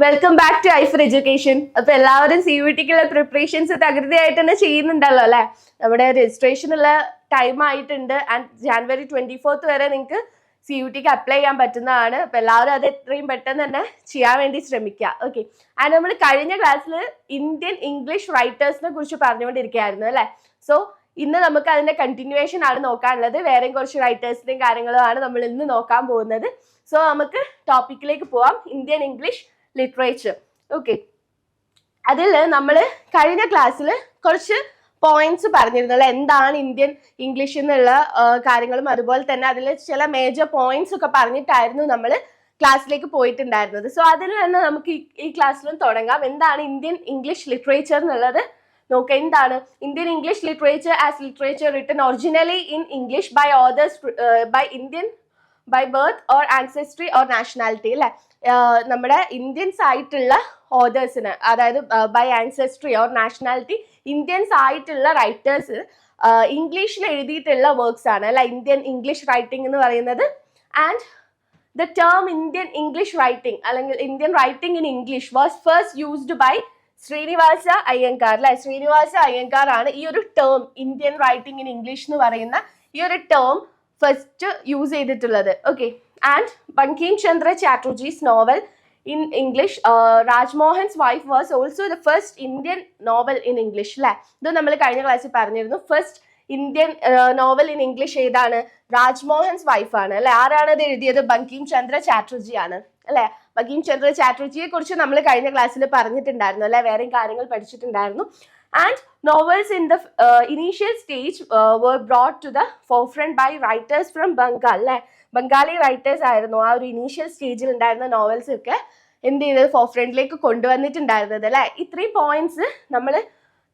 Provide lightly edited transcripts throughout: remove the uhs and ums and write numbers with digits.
Welcome back to Aifer education. അപ്പൊ എല്ലാവരും CUET-ക്കുള്ള പ്രിപ്പറേഷൻസ് തകൃതിയായിട്ട് തന്നെ ചെയ്യുന്നുണ്ടല്ലോ അല്ലെ. നമ്മുടെ രജിസ്ട്രേഷനുള്ള ടൈം ആയിട്ടുണ്ട് ആൻഡ് January 24th വരെ നിങ്ങൾക്ക് CUET-ക്ക് അപ്ലൈ ചെയ്യാൻ പറ്റുന്നതാണ്. അപ്പൊ എല്ലാവരും അത് എത്രയും പെട്ടെന്ന് തന്നെ ചെയ്യാൻ വേണ്ടി ശ്രമിക്കുക. ഓക്കെ, ആൻഡ് നമ്മൾ കഴിഞ്ഞ ക്ലാസ്സിൽ ഇന്ത്യൻ ഇംഗ്ലീഷ് റൈറ്റേഴ്സിനെ കുറിച്ച് പറഞ്ഞുകൊണ്ടിരിക്കുകയായിരുന്നു അല്ലെ. സോ ഇന്ന് നമുക്ക് അതിന്റെ കണ്ടിന്യൂവേഷൻ ആണ് നോക്കാനുള്ളത്. വേറെയും കുറച്ച് റൈറ്റേഴ്സിന്റെയും കാര്യങ്ങളുമാണ് നമ്മൾ ഇന്ന് നോക്കാൻ പോകുന്നത്. സോ നമുക്ക് ടോപ്പിക്കിലേക്ക് പോവാം. Indian English literature. ഓക്കെ, അതിൽ നമ്മൾ കഴിഞ്ഞ ക്ലാസ്സിൽ കുറച്ച് പോയിന്റ്സ് പറഞ്ഞിരുന്നല്ലോ, എന്താണ് ഇന്ത്യൻ ഇംഗ്ലീഷ് എന്നുള്ള കാര്യങ്ങളും അതുപോലെ തന്നെ അതിൽ ചില മേജർ പോയിന്റ്സ് ഒക്കെ പറഞ്ഞിട്ടായിരുന്നു നമ്മൾ ക്ലാസ്സിലേക്ക് പോയിട്ടുണ്ടായിരുന്നത്. സോ അതിൽ തന്നെ നമുക്ക് ഈ ക്ലാസ്സിലും തുടങ്ങാം. എന്താണ് ഇന്ത്യൻ ഇംഗ്ലീഷ് ലിറ്ററേച്ചർ എന്നുള്ളത് നോക്കാം. എന്താണ് Indian English literature? As literature written originally in English by authors by Indian by birth or ancestry or nationality അല്ലെ. നമ്മുടെ ഇന്ത്യൻസ് ആയിട്ടുള്ള ഓതേഴ്സിന്, അതായത് by ancestry or nationality Indians ആയിട്ടുള്ള റൈറ്റേഴ്സ് ഇംഗ്ലീഷിൽ എഴുതിയിട്ടുള്ള വർക്ക്സ് ആണ് അല്ലെ ഇന്ത്യൻ ഇംഗ്ലീഷ് റൈറ്റിംഗ് എന്ന് പറയുന്നത്. And the term Indian English writing അല്ലെങ്കിൽ Indian writing in English was first used by Srinivasa Iyengar അല്ലെ. ശ്രീനിവാസ അയ്യങ്കാർ ആണ് ഈ ഒരു term Indian writing in English എന്ന് പറയുന്ന ഈ ഒരു ടേം ഫസ്റ്റ് യൂസ് ചെയ്തിട്ടുള്ളത്. Okay, and Bankim Chandra Chatterjee's novel in English Rajmohan's wife was also the first Indian novel in English അല്ലെ. ഇത് നമ്മൾ കഴിഞ്ഞ ക്ലാസ്സിൽ പറഞ്ഞിരുന്നു. First Indian novel in English ഏതാണ്? രാജ്മോഹൻസ് വൈഫ് ആണ് അല്ലെ. ആരാണ് ഇത് എഴുതിയത്? ബങ്കിം ചന്ദ്ര ചാറ്റർജി ആണ് അല്ലെ. ബങ്കിം ചന്ദ്ര ചാറ്റർജിയെ കുറിച്ച് നമ്മൾ കഴിഞ്ഞ ക്ലാസ്സിൽ പറഞ്ഞിട്ടുണ്ടായിരുന്നു അല്ലെ, വേറെയും കാര്യങ്ങൾ പഠിച്ചിട്ടുണ്ടായിരുന്നു. And novels in the initial stage were brought to the forefront by writers from Bengal. Bengali writers ആയിരുന്നു ആ ഒരു ഇനീഷ്യൽ സ്റ്റേജിൽ ഉണ്ടായിരുന്ന നോവൽസ് ഒക്കെ എന്ത് ചെയ്തത് ഫോർഫ്രണ്ടിലേക്ക് കൊണ്ടുവന്നിട്ടുണ്ടായിരുന്നത് അല്ലെ. ഇത്രയും പോയിന്റ്സ് നമ്മൾ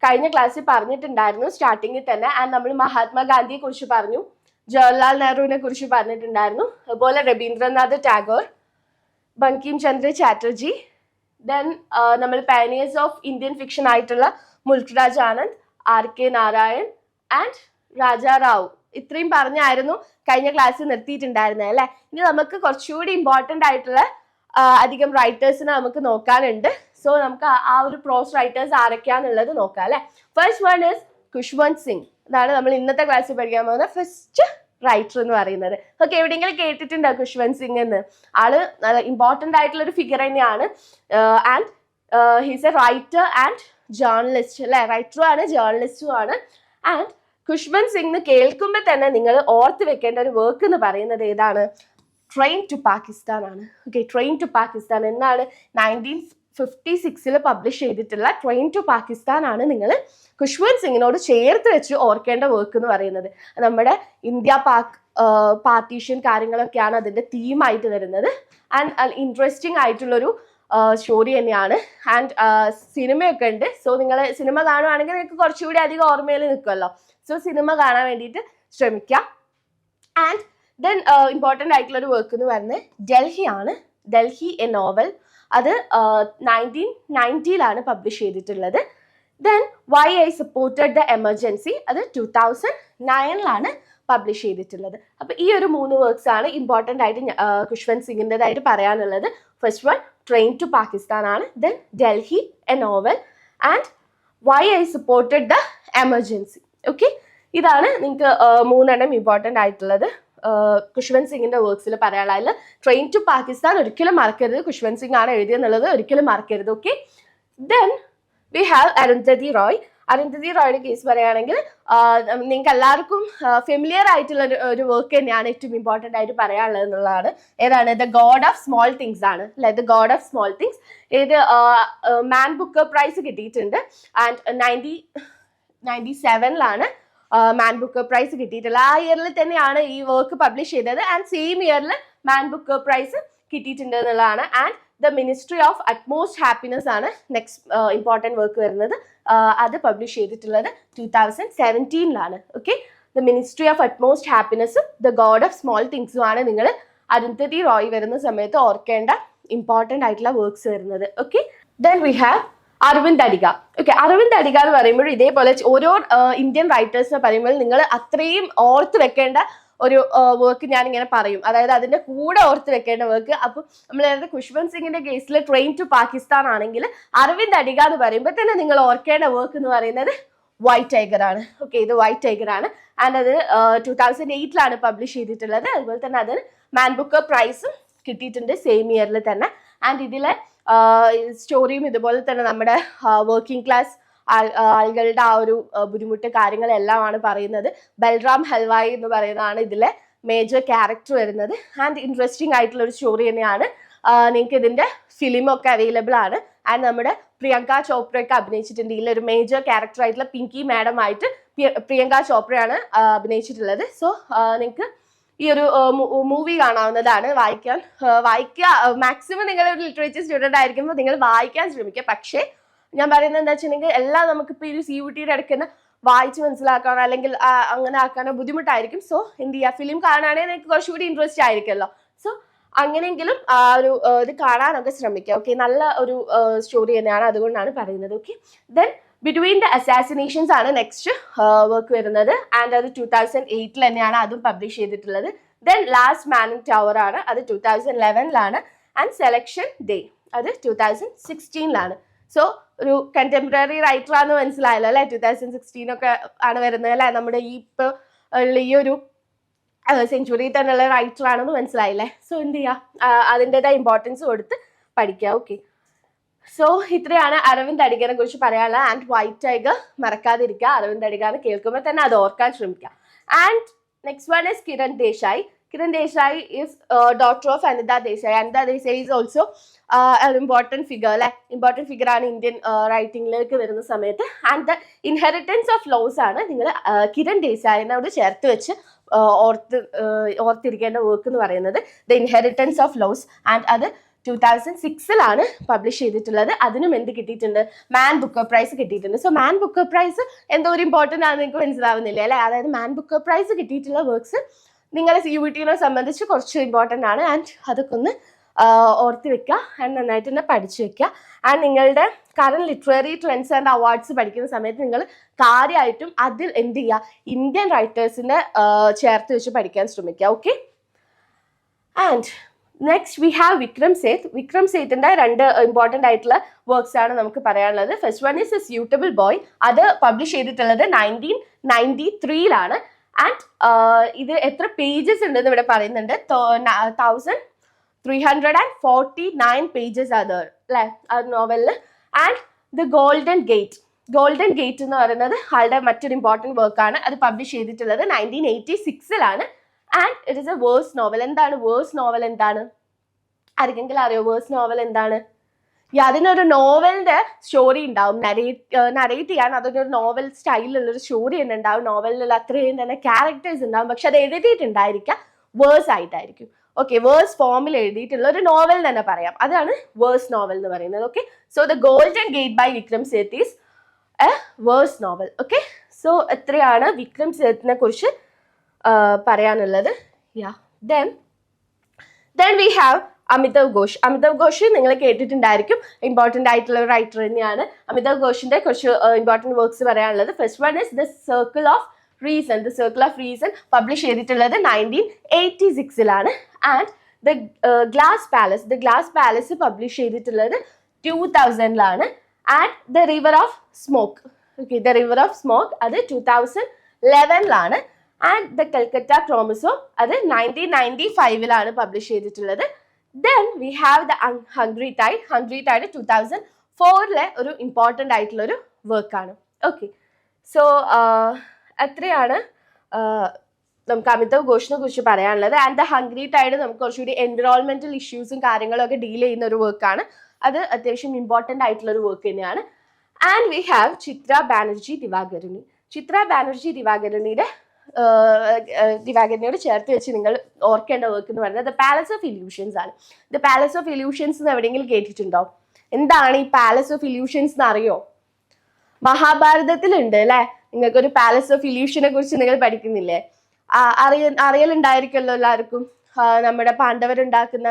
കഴിഞ്ഞ ക്ലാസ്സിൽ പറഞ്ഞിട്ടുണ്ടായിരുന്നു സ്റ്റാർട്ടിങ്ങിൽ തന്നെ. ആൻഡ് നമ്മൾ മഹാത്മാഗാന്ധിയെ കുറിച്ച് പറഞ്ഞു, ജവഹർലാൽ നെഹ്റുവിനെ കുറിച്ച് പറഞ്ഞിട്ടുണ്ടായിരുന്നു, അതുപോലെ രവീന്ദ്രനാഥ് ടാഗോർ, ബങ്കിം ചന്ദ്ര ചാറ്റർജി, ദെൻ നമ്മൾ പയനിയേഴ്സ് ഓഫ് ഇന്ത്യൻ ഫിക്ഷൻ ആയിട്ടുള്ള മുൽക്രാജ് ആനന്ദ്, RK നാരായൺ ആൻഡ് രാജാ റാവു. ഇത്രയും പറഞ്ഞായിരുന്നു കഴിഞ്ഞ ക്ലാസ്സിൽ നിർത്തിയിട്ടുണ്ടായിരുന്നത് അല്ലെ. ഇനി നമുക്ക് കുറച്ചുകൂടി ഇമ്പോർട്ടൻ്റ് ആയിട്ടുള്ള അധികം റൈറ്റേഴ്സിനെ നമുക്ക് നോക്കാനുണ്ട്. സോ നമുക്ക് ആ ഒരു പ്രോസ് റൈറ്റേഴ്സ് ആരൊക്കെയാന്നുള്ളത് നോക്കാം അല്ലെ. First one is Khushwant Singh. ഇതാണ് നമ്മൾ ഇന്നത്തെ ക്ലാസ്സിൽ പഠിക്കാൻ പോകുന്ന ഫസ്റ്റ് റൈറ്റർ എന്ന് പറയുന്നത്. ഓക്കെ, എവിടെയെങ്കിലും കേട്ടിട്ടുണ്ടോ ഖുശ്വന്ത് സിംഗ് എന്ന്? ആള് ഇമ്പോർട്ടൻ്റ് ആയിട്ടുള്ള ഒരു ഫിഗർ തന്നെയാണ്. And he's A writer and journalist അല്ലെ. റൈറ്ററും ആണ് ജേർണലിസ്റ്റും ആണ്. ആൻഡ് ഖുശ്വന്ത് സിംഗ് കേൾക്കുമ്പോൾ തന്നെ നിങ്ങൾ ഓർത്ത് വെക്കേണ്ട ഒരു വർക്ക് എന്ന് പറയുന്നത് ഏതാണ്? ട്രെയിൻ ടു പാകിസ്ഥാൻ ആണ്. ഓക്കെ, ട്രെയിൻ ടു പാകിസ്ഥാൻ എന്നാണ് 1956 പബ്ലിഷ് ചെയ്തിട്ടുള്ള ട്രെയിൻ ടു പാകിസ്ഥാൻ ആണ് നിങ്ങൾ ഖുശ്വന്ത് സിംഗിനോട് ചേർത്ത് വെച്ച് ഓർക്കേണ്ട വർക്ക് എന്ന് പറയുന്നത്. നമ്മുടെ ഇന്ത്യ പാക് പാർട്ടീഷൻ കാര്യങ്ങളൊക്കെയാണ് അതിൻ്റെ തീമായിട്ട് വരുന്നത്. ആൻഡ് ഇൻട്രസ്റ്റിംഗ് ആയിട്ടുള്ളൊരു സ്റ്റോറി തന്നെയാണ്. ആൻഡ് സിനിമയൊക്കെ ഉണ്ട്. സോ നിങ്ങൾ സിനിമ കാണുവാണെങ്കിൽ നിങ്ങൾക്ക് കുറച്ചുകൂടി അധികം ഓർമ്മയിൽ നിൽക്കുമല്ലോ. സോ സിനിമ കാണാൻ വേണ്ടിയിട്ട് ശ്രമിക്കാം. ആൻഡ് ദെൻ ഇമ്പോർട്ടൻ്റ് ആയിട്ടുള്ള ഒരു വർക്ക് എന്ന് പറയുന്നത് ഡൽഹി ആണ്. Delhi a novel. അത് 1990 പബ്ലിഷ് ചെയ്തിട്ടുള്ളത്. Then why I supported the emergency, അത് 2009 പബ്ലിഷ് ചെയ്തിട്ടുള്ളത്. അപ്പൊ ഈ ഒരു 3 വർക്ക്സ് ആണ് ഇമ്പോർട്ടൻ്റ് ആയിട്ട് ഖുശ്വന്ത് സിംഗിൻ്റെതായിട്ട് പറയാനുള്ളത്. First one train to Pakistan ആണ്. Then Delhi a novel and why I supported the emergency. Okay, ഇതാണ് നിങ്ങൾക്ക് 3 ഇമ്പോർട്ടൻ്റ് ആയിട്ടുള്ളത് ഖുശ്വന്ത് സിംഗിന്റെ വർക്ക്സിൽ പറയാനുള്ളത്. ട്രെയിൻ ടു പാകിസ്ഥാൻ ഒരിക്കലും മറക്കരുത്. ഖുശ്വന്ത് സിംഗ് ആണ് എഴുതിയെന്നുള്ളത് ഒരിക്കലും മറക്കരുത്. Okay, then we have Arundhati Roy. Arundhati റോയുടെ കേസ് പറയുകയാണെങ്കിൽ നിങ്ങൾക്ക് എല്ലാവർക്കും ഫെമിലിയർ ആയിട്ടുള്ള ഒരു വർക്ക് തന്നെയാണ് ഏറ്റവും ഇമ്പോർട്ടൻ്റ് ആയിട്ട് പറയാനുള്ളത് എന്നുള്ളതാണ്. ഏതാണ്? The god of small things ആണ് അല്ലെ. The god of small things ഇത് മാൻ ബുക്കർ പ്രൈസ് കിട്ടിയിട്ടുണ്ട്. ആൻഡ് 1997 മാൻ ബുക്കർ പ്രൈസ് കിട്ടിയിട്ടുള്ളത്. ആ ഇയറിൽ തന്നെയാണ് ഈ വർക്ക് പബ്ലിഷ് ചെയ്തത്. ആൻഡ് സെയിം ഇയറിൽ മാൻ ബുക്കർ പ്രൈസ് കിട്ടിയിട്ടുണ്ട് എന്നുള്ളതാണ്. And the ministry of utmost happiness ആണ് നെക്സ്റ്റ് ഇമ്പോർട്ടൻറ്റ് വർക്ക് വരുന്നത്. അത് പബ്ലിഷ് ചെയ്തിട്ടുള്ളത് 2017 okay, the ministry of utmost ഹാപ്പിനെസ്സും ദ ഗോഡ് ഓഫ് സ്മോൾ തിങ്സും ആണ് നിങ്ങൾ അരുന്ധതി റോയ് വരുന്ന സമയത്ത് ഓർക്കേണ്ട ഇമ്പോർട്ടൻ്റ് ആയിട്ടുള്ള വർക്ക്സ് വരുന്നത്. Okay, then we have Aravind Adiga. Okay, Aravind Adiga എന്ന് പറയുമ്പോൾ ഇതേപോലെ ഓരോ ഇന്ത്യൻ റൈറ്റേഴ്സിനെ പറയുമ്പോൾ നിങ്ങൾ അത്രയും ഓർത്ത് വെക്കേണ്ട ഒരു വർക്ക് ഞാൻ ഇങ്ങനെ പറയും, അതായത് അതിന്റെ കൂടെ ഓർത്ത് വെക്കേണ്ട വർക്ക്. അപ്പൊ നമ്മൾ ഖുശ്വന്ത് സിംഗിന്റെ കേസിൽ ട്രെയിൻ ടു പാകിസ്ഥാൻ ആണെങ്കിൽ അരവിന്ദ് അഡിഗ എന്ന് പറയുമ്പോൾ തന്നെ നിങ്ങൾ ഓർക്കേണ്ട വർക്ക് എന്ന് പറയുന്നത് വൈറ്റ് ടൈഗർ ആണ്. ഓക്കെ, ഇത് വൈറ്റ് ടൈഗർ ആണ്. ആൻഡ് അത് 2008 പബ്ലിഷ് ചെയ്തിട്ടുള്ളത്. അതുപോലെ തന്നെ അതിന് മാൻ ബുക്കർ പ്രൈസും കിട്ടിയിട്ടുണ്ട് സെയിം ഇയറിൽ തന്നെ. ആൻഡ് ഇതിലെ സ്റ്റോറിയും ഇതുപോലെ തന്നെ നമ്മുടെ വർക്കിംഗ് ക്ലാസ് ആളുകളുടെ ആ ഒരു ബുദ്ധിമുട്ട് കാര്യങ്ങളെല്ലാമാണ് പറയുന്നത്. ബൽറാം ഹൽവായി എന്ന് പറയുന്നതാണ് ഇതിലെ മേജർ ക്യാരക്ടർ വരുന്നത്. ആൻഡ് ഇൻട്രസ്റ്റിംഗ് ആയിട്ടുള്ള ഒരു സ്റ്റോറി തന്നെയാണ്. നിങ്ങൾക്ക് ഇതിന്റെ ഫിലിമൊക്കെ അവൈലബിൾ ആണ്. ആൻഡ് നമ്മുടെ പ്രിയങ്ക ചോപ്രയൊക്കെ അഭിനയിച്ചിട്ടുണ്ട്. ഇതിലൊരു മേജർ ക്യാരക്ടർ ആയിട്ടുള്ള പിങ്കി മാഡം ആയിട്ട് പ്രിയങ്ക ചോപ്രയാണ് അഭിനയിച്ചിട്ടുള്ളത്. സോ നിങ്ങൾക്ക് ഈ ഒരു മൂവി കാണാവുന്നതാണ്. വായിക്കുക മാക്സിമം നിങ്ങൾ ഒരു ലിറ്ററേച്ചർ സ്റ്റുഡൻ്റ് ആയിരിക്കുമ്പോൾ നിങ്ങൾ വായിക്കാൻ ശ്രമിക്കുക. പക്ഷേ ഞാൻ പറയുന്നത് എന്താ വെച്ചിട്ടുണ്ടെങ്കിൽ എല്ലാം നമുക്കിപ്പോൾ ഈ ഒരു CUET-യുടെ ഇടയ്ക്ക് വായിച്ച് മനസ്സിലാക്കാനോ അല്ലെങ്കിൽ അങ്ങനെ ആക്കാനോ ബുദ്ധിമുട്ടായിരിക്കും. സോ എന്ത് ചെയ്യുക, ഫിലിം കാണുകയാണെങ്കിൽ നിങ്ങൾക്ക് കുറച്ചുകൂടി ഇൻട്രസ്റ്റ് ആയിരിക്കുമല്ലോ. സോ അങ്ങനെയെങ്കിലും ആ ഒരു ഇത് കാണാനൊക്കെ ശ്രമിക്കുക. ഓക്കെ, നല്ല ഒരു സ്റ്റോറി തന്നെയാണ്, അതുകൊണ്ടാണ് പറയുന്നത്. Okay, then between the assassinations ആണ് നെക്സ്റ്റ് വർക്ക് വരുന്നത്. ആൻഡ് അത് 2008 തന്നെയാണ് അതും പബ്ലിഷ് ചെയ്തിട്ടുള്ളത്. Then last man in tower ആണ്, അത് 2011 ആൻഡ് സെലക്ഷൻ ഡേ അത് 2016 സോ ഒരു കണ്ടംപററി റൈറ്റർ ആണെന്ന് മനസ്സിലായല്ലോ അല്ലെ. 2016 ആണ് വരുന്നത് അല്ലെ. നമ്മുടെ ഈ ഇപ്പോൾ ഉള്ള ഈ ഒരു സെഞ്ചുറി തന്നെയുള്ള റൈറ്റർ ആണെന്ന് മനസ്സിലായില്ലേ. സോ എന്ത് ചെയ്യുക, അതിൻ്റെതായ ഇമ്പോർട്ടൻസ് കൊടുത്ത് പഠിക്കുക. ഓക്കെ, സോ ഇത്രയാണ് അരവിന്ദ് അഡിഗനെ കുറിച്ച് പറയാനുള്ളത്. ആൻഡ് വൈറ്റ് ടൈഗർ മറക്കാതിരിക്കുക. അരവിന്ദ് അഡിഗ എന്ന് കേൾക്കുമ്പോൾ തന്നെ അത് ഓർക്കാൻ ശ്രമിക്കുക. And next one is Kiran Desai. Kiran Desai is daughter of Anita Desai. Anita Desai is also an important figure. Important figure ആണ് ഇന്ത്യൻ റൈറ്റിംഗിലേക്ക് വരുന്ന സമയത്ത്. And the Inheritance of Loss ആണ് നിങ്ങൾ കിരൺ ദേശായിനോട് ചേർത്ത് വെച്ച് ഓർത്തിരിക്കേണ്ട വർക്ക് എന്ന് പറയുന്നത് the Inheritance of Loss. And അത് 2006 പബ്ലിഷ് ചെയ്തിട്ടുള്ളത്. അതിനും എന്ത് കിട്ടിയിട്ടുണ്ട്, മാൻ ബുക്കർ പ്രൈസ് കിട്ടിയിട്ടുണ്ട്. സോ മാൻ ബുക്കർ പ്രൈസ് എന്തോ ഒരു ഇമ്പോർട്ടൻ്റ് ആണെന്ന് നിങ്ങൾക്ക് മനസ്സിലാവുന്നില്ല അല്ലേ. അതായത് മാൻ ബുക്കർ പ്രൈസ് കിട്ടിയിട്ടുള്ള വർക്ക്സ് നിങ്ങളെ CUET-നെ സംബന്ധിച്ച് കുറച്ച് ഇമ്പോർട്ടൻ്റ് ആണ്. ആൻഡ് അതൊക്കെ ഒന്ന് ഓർത്ത് വെക്കുക. ആൻഡ് നന്നായിട്ട് തന്നെ പഠിച്ചു വെക്കുക. ആൻഡ് നിങ്ങളുടെ current literary trends and awards പഠിക്കുന്ന സമയത്ത് നിങ്ങൾ കാര്യമായിട്ടും അതിൽ എന്ത് ചെയ്യുക, ഇന്ത്യൻ റൈറ്റേഴ്സിനെ ചേർത്ത് വെച്ച് പഠിക്കാൻ ശ്രമിക്കുക. Okay, and next we have Vikram Seth. Vikram സേത്തിൻ്റെ 2 ഇമ്പോർട്ടൻ്റ് ആയിട്ടുള്ള വർക്ക്സ് ആണ് നമുക്ക് പറയാനുള്ളത്. First one is a suitable boy. അത് പബ്ലിഷ് ചെയ്തിട്ടുള്ളത് 1993 ആൻഡ് ഇത് എത്ര പേജസ് ഉണ്ടെന്ന് ഇവിടെ പറയുന്നുണ്ട്. 1349 പേജസ് അത് അല്ലേ ആ നോവലിൽ. ആൻഡ് ദ ഗോൾഡൻ ഗേറ്റ് എന്ന് പറയുന്നത് ആളുടെ മറ്റൊരു ഇമ്പോർട്ടൻറ്റ് വർക്കാണ്. അത് പബ്ലിഷ് ചെയ്തിട്ടുള്ളത് 1986 and it is a verse novel. എന്താണ് വേഴ്സ് നോവൽ? എന്താണ് ആർക്കെങ്കിലും അറിയോ വേഴ്സ് നോവൽ എന്താണ്? അതിനൊരു നോവലിന്റെ സ്റ്റോറി ഉണ്ടാവും, നരേറ്റ് ചെയ്യാൻ അതൊരു നോവൽ സ്റ്റൈലിലുള്ളൊരു സ്റ്റോറി തന്നെ ഉണ്ടാവും. നോവലിലുള്ള അത്രയും തന്നെ ക്യാരക്ടേഴ്സ് ഉണ്ടാവും, പക്ഷെ അത് എഴുതിയിട്ടുണ്ടായിരിക്കുക വേഴ്സ് ആയിട്ടായിരിക്കും. ഓക്കെ, വേഴ്സ് ഫോമിൽ എഴുതിയിട്ടുള്ള ഒരു നോവൽ തന്നെ പറയാം. അതാണ് വേഴ്സ് നോവൽ എന്ന് പറയുന്നത്. Okay, so the golden Gate by Vikram Seth is a verse novel. Okay, so എത്രയാണ് വിക്രം സേത്തിനെ കുറിച്ച് പറയാനുള്ളത്. Then we have Amitav Ghosh. Amitav Ghosh നിങ്ങൾ കേട്ടിട്ടുണ്ടായിരിക്കും, ഇമ്പോർട്ടൻ്റ് ആയിട്ടുള്ള ഒരു റൈറ്റർ തന്നെയാണ്. അമിതാവ് ഘോഷിന്റെ കുറച്ച് ഇമ്പോർട്ടൻറ്റ് വർക്ക്സ് പറയാനുള്ളത്. First one is the circle of reason publish ചെയ്തിട്ടുള്ളത് 1986 and the glass palace publish ചെയ്തിട്ടുള്ളത് 2000 and the river of smoke. Okay, the river of smoke അത് 2011 ആൻഡ് ദ കൽക്കട്ട ക്രോമസോം അത് 1995 പബ്ലിഷ് ചെയ്തിട്ടുള്ളത്. Then we have the Hungry Tide 2004 ഒരു important ആയിട്ടുള്ള ഒരു വർക്കാണ്. Okay, so അത്രയാണ് നമുക്ക് അമിതാവ് ഘോഷിനെ കുറിച്ച് പറയാനുള്ളത്. ആൻഡ് ദ ഹംഗ്രി ടൈഡ് നമുക്ക് കുറച്ചുകൂടി എൻവിറോൺമെന്റൽ ഇഷ്യൂസും കാര്യങ്ങളൊക്കെ ഡീൽ ചെയ്യുന്ന ഒരു വർക്കാണ്. അത് അത്യാവശ്യം ഇമ്പോർട്ടൻ്റ് ആയിട്ടുള്ള ഒരു വർക്ക് തന്നെയാണ്. ആൻഡ് വി ഹാവ് ചിത്ര ബാനർജി ദിവാകരണിയുടെ ദിവാകരനോട് ചേർത്ത് വെച്ച് നിങ്ങൾ ഓർക്കേണ്ട വർക്ക് എന്ന് പറയുന്നത് ദ പാലസ് ഓഫ് ഇല്യൂഷൻസ് ആണ്. ദ പാലസ് ഓഫ് ഇല്യൂഷൻസ് എന്ന് എവിടെയെങ്കിലും കേട്ടിട്ടുണ്ടോ? എന്താണ് ഈ പാലസ് ഓഫ് ഇല്യൂഷൻസ് എന്ന് അറിയോ? മഹാഭാരതത്തിലുണ്ട് അല്ലെ. നിങ്ങൾക്കൊരു പാലസ് ഓഫ് ഇല്യൂഷനെ കുറിച്ച് നിങ്ങൾ പഠിക്കുന്നില്ലേ? അറിയലുണ്ടായിരിക്കുമല്ലോ എല്ലാവർക്കും. നമ്മുടെ പാണ്ഡവരുണ്ടാക്കുന്ന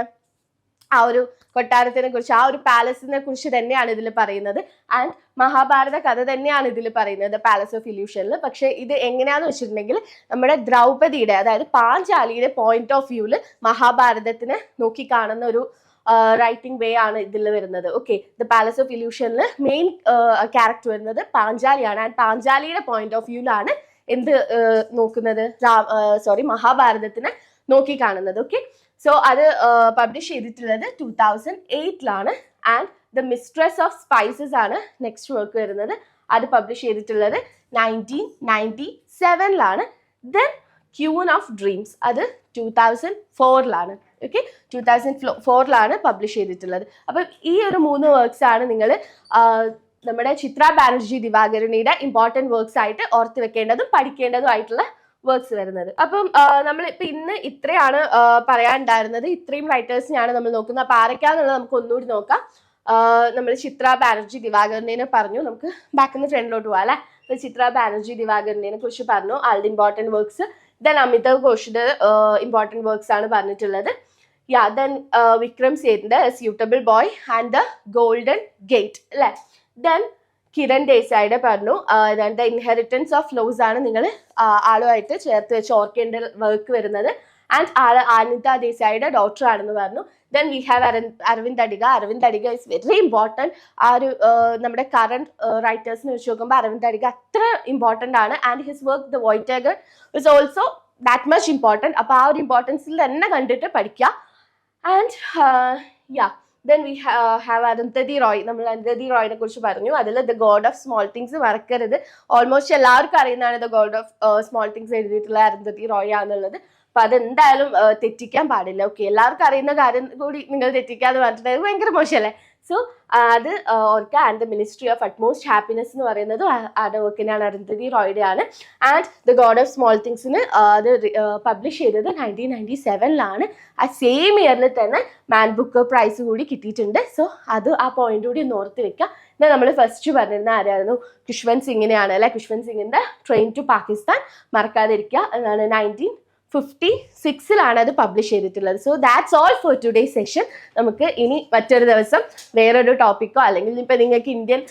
ആ ഒരു കൊട്ടാരത്തിനെ കുറിച്ച്, ആ ഒരു പാലസിനെ കുറിച്ച് തന്നെയാണ് ഇതിൽ പറയുന്നത്. ആൻഡ് മഹാഭാരത കഥ തന്നെയാണ് ഇതിൽ പറയുന്നത് പാലസ് ഓഫ് ഇല്യൂഷനിൽ. പക്ഷെ ഇത് എങ്ങനെയാന്ന് വെച്ചിട്ടുണ്ടെങ്കിൽ നമ്മുടെ ദ്രൗപദിയുടെ, അതായത് പാഞ്ചാലിയുടെ പോയിന്റ് ഓഫ് വ്യൂവിൽ മഹാഭാരതത്തിനെ നോക്കി കാണുന്ന ഒരു റൈറ്റിംഗ് വേ ആണ് ഇതിൽ വരുന്നത്. ഓക്കെ, ദ പാലസ് ഓഫ് ഇല്യൂഷനിൽ മെയിൻ ക്യാരക്ടർ വരുന്നത് പാഞ്ചാലിയാണ്. ആൻഡ് പാഞ്ചാലിയുടെ പോയിന്റ് ഓഫ് വ്യൂവിലാണ് എന്ത് നോക്കുന്നത്, മഹാഭാരതത്തിനെ നോക്കി കാണുന്നത്. ഓക്കെ, സോ അത് പബ്ലിഷ് ചെയ്തിട്ടുള്ളത് 2008 and the mistress of spices ആണ് നെക്സ്റ്റ് വർക്ക് വരുന്നത്. അത് പബ്ലിഷ് ചെയ്തിട്ടുള്ളത് 1997 ദെൻ ക്യൂൻ ഓഫ് ഡ്രീംസ് അത് 2004 ഓക്കെ, 2004 പബ്ലിഷ് ചെയ്തിട്ടുള്ളത്. അപ്പം ഈ ഒരു 3 വർക്ക്സ് ആണ് നിങ്ങൾ നമ്മുടെ ചിത്ര ബാനർജി ദിവാകരണിയുടെ ഇമ്പോർട്ടൻറ്റ് വർക്ക്സ് ആയിട്ട് ഓർത്ത് വെക്കേണ്ടതും പഠിക്കേണ്ടതും ആയിട്ടുള്ള വർക്ക്സ് വരുന്നത്. അപ്പം നമ്മളിപ്പോൾ ഇന്ന് ഇത്രയാണ് പറയാനുണ്ടായിരുന്നത്. ഇത്രയും റൈറ്റേഴ്സിനെയാണ് നമ്മൾ നോക്കുന്നത്. അപ്പോൾ ആരൊക്കെയാണെന്നുള്ളത് നമുക്ക് ഒന്നുകൂടി നോക്കാം. നമ്മൾ ചിത്ര ബാനർജി ദിവാകരനെ പറഞ്ഞു. നമുക്ക് ബാക്കിൽ നിന്ന് ഫ്രണ്ടിലോട്ട് പോകാം അല്ലേ. അപ്പോൾ ചിത്ര ബാനർജി ദിവാകരനെ കുറിച്ച് പറഞ്ഞു, ആളുടെ ഇമ്പോർട്ടൻറ്റ് വർക്ക്സ്. ദെൻ അമിതാഭ് ഘോഷിന്റെ ഇമ്പോർട്ടൻറ്റ് വർക്ക്സ് ആണ് പറഞ്ഞിട്ടുള്ളത്. ദെൻ വിക്രം സേത്തിന്റെ suitable boy and the golden gate അല്ലേ. ദെൻ കിരൺ ദേശായിയുടെ പറഞ്ഞു ദ ഇൻഹെറിറ്റൻസ് ഓഫ് ലോസ് ആണ് നിങ്ങൾ ആളുമായിട്ട് ചേർത്ത് വെച്ച് ഓർക്കേണ്ട വർക്ക് വരുന്നത്. ആൻഡ് ആള് അനിത ദേശായിയുടെ ഡോക്ടർ ആണെന്ന് പറഞ്ഞു. Then we have Aravind Adiga. Aravind Adiga is very important. ആ ഒരു നമ്മുടെ കറണ്ട് റൈറ്റേഴ്സിനെ വെച്ച് നോക്കുമ്പോൾ അരവിന്ദ് അഡിഗ അത്ര ഇമ്പോർട്ടൻ്റ് ആണ്. And his work the white tiger is also that much important. അപ്പോൾ ആ ഒരു ഇമ്പോർട്ടൻസിൽ തന്നെ കണ്ടിട്ട് പഠിക്കുക. And then we have Arundhati Roy. നമ്മൾ അരുന്ധതി റോയിനെ കുറിച്ച് പറഞ്ഞു. അതിൽ the god of small things മറക്കരുത്. ഓൾമോസ്റ്റ് എല്ലാവർക്കും അറിയുന്നതാണ് the god of small things എഴുതിയിട്ടുള്ള അരുന്ധതി റോയ് ആണെന്നുള്ളത്. അപ്പൊ അതെന്തായാലും തെറ്റിക്കാൻ പാടില്ല. ഓക്കെ, എല്ലാവർക്കും അറിയുന്ന കാര്യം കൂടി നിങ്ങൾ തെറ്റിക്കാന്ന് പറഞ്ഞിട്ടുണ്ടെങ്കിൽ ഭയങ്കര മോശമല്ലേ. സോ അത് ഓർക്കുക. And the ministry of utmost happiness എന്ന് പറയുന്നത് ആരുടെ വർക്കിനാണ്, അരുന്ധതി റോയുടെ ആണ്. And the god of small തിങ്സിന് അത് പബ്ലിഷ് ചെയ്തത് 1997 ആ സെയിം ഇയറിൽ തന്നെ മാൻ ബുക്ക് പ്രൈസ് കൂടി കിട്ടിയിട്ടുണ്ട്. സോ അത് ആ പോയിന്റ് കൂടി ഒന്ന് ഓർത്ത് വെക്കുക. എന്നാൽ നമ്മൾ ഫസ്റ്റ് പറഞ്ഞിരുന്ന ആരായിരുന്നു, ഖുഷ്വന്ത് സിംഗിനെയാണ് അല്ലെ. ഖുഷ്വന്ത് സിംഗിന്റെ ട്രെയിൻ ടു പാകിസ്ഥാൻ മറക്കാതിരിക്കുക. അതാണ് 1956 അത് പബ്ലിഷ് ചെയ്തിട്ടുള്ളത്. So that's all for today session. നമുക്ക് ഇനി മറ്റൊരു ദിവസം വേറൊരു ടോപ്പിക്കോ അല്ലെങ്കിൽ ഇപ്പം നിങ്ങൾക്ക് ഇന്ത്യൻ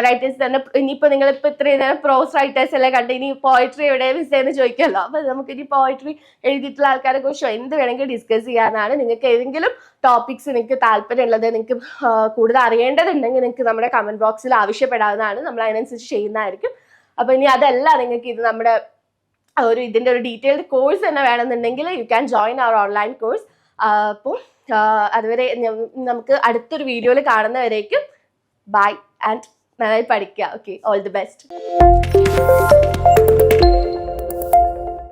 റൈറ്റേഴ്സ് തന്നെ, ഇനിയിപ്പോൾ നിങ്ങളിപ്പോൾ ഇത്രയും നേരം പ്രോസ് റൈറ്റേഴ്സ് എല്ലാം കണ്ട് ഇനി പോയിട്രി എവിടെ മിസ്സെന്ന് ചോദിക്കുമല്ലോ. അപ്പോൾ നമുക്ക് ഇനി പോയിട്രി എഴുതിയിട്ടുള്ള ആൾക്കാരെ കുറിച്ചോ എന്ത് വേണമെങ്കിൽ ഡിസ്കസ് ചെയ്യാനാണ്. നിങ്ങൾക്ക് ഏതെങ്കിലും ടോപ്പിക്സ് നിങ്ങൾക്ക് താല്പര്യമുള്ളത്, നിങ്ങൾക്ക് കൂടുതൽ അറിയേണ്ടതുണ്ടെങ്കിൽ നിങ്ങൾക്ക് നമ്മുടെ കമൻറ്റ് ബോക്സിൽ ആവശ്യപ്പെടാവുന്നതാണ്. നമ്മൾ അതിനനുസരിച്ച് ചെയ്യുന്നതായിരിക്കും. അപ്പോൾ ഇനി അതല്ല, നിങ്ങൾക്ക് ഇത് നമ്മുടെ ഇതിൻ്റെ ഒരു ഡീറ്റെയിൽഡ് കോഴ്സ് തന്നെ വേണമെന്നുണ്ടെങ്കിൽ you can join our online course. അപ്പോൾ അതുവരെ നമുക്ക് അടുത്തൊരു വീഡിയോയിൽ കാണുന്നവരേക്കും ബൈ ആൻഡ് നന്നായി പഠിക്കുക. Okay, all the best.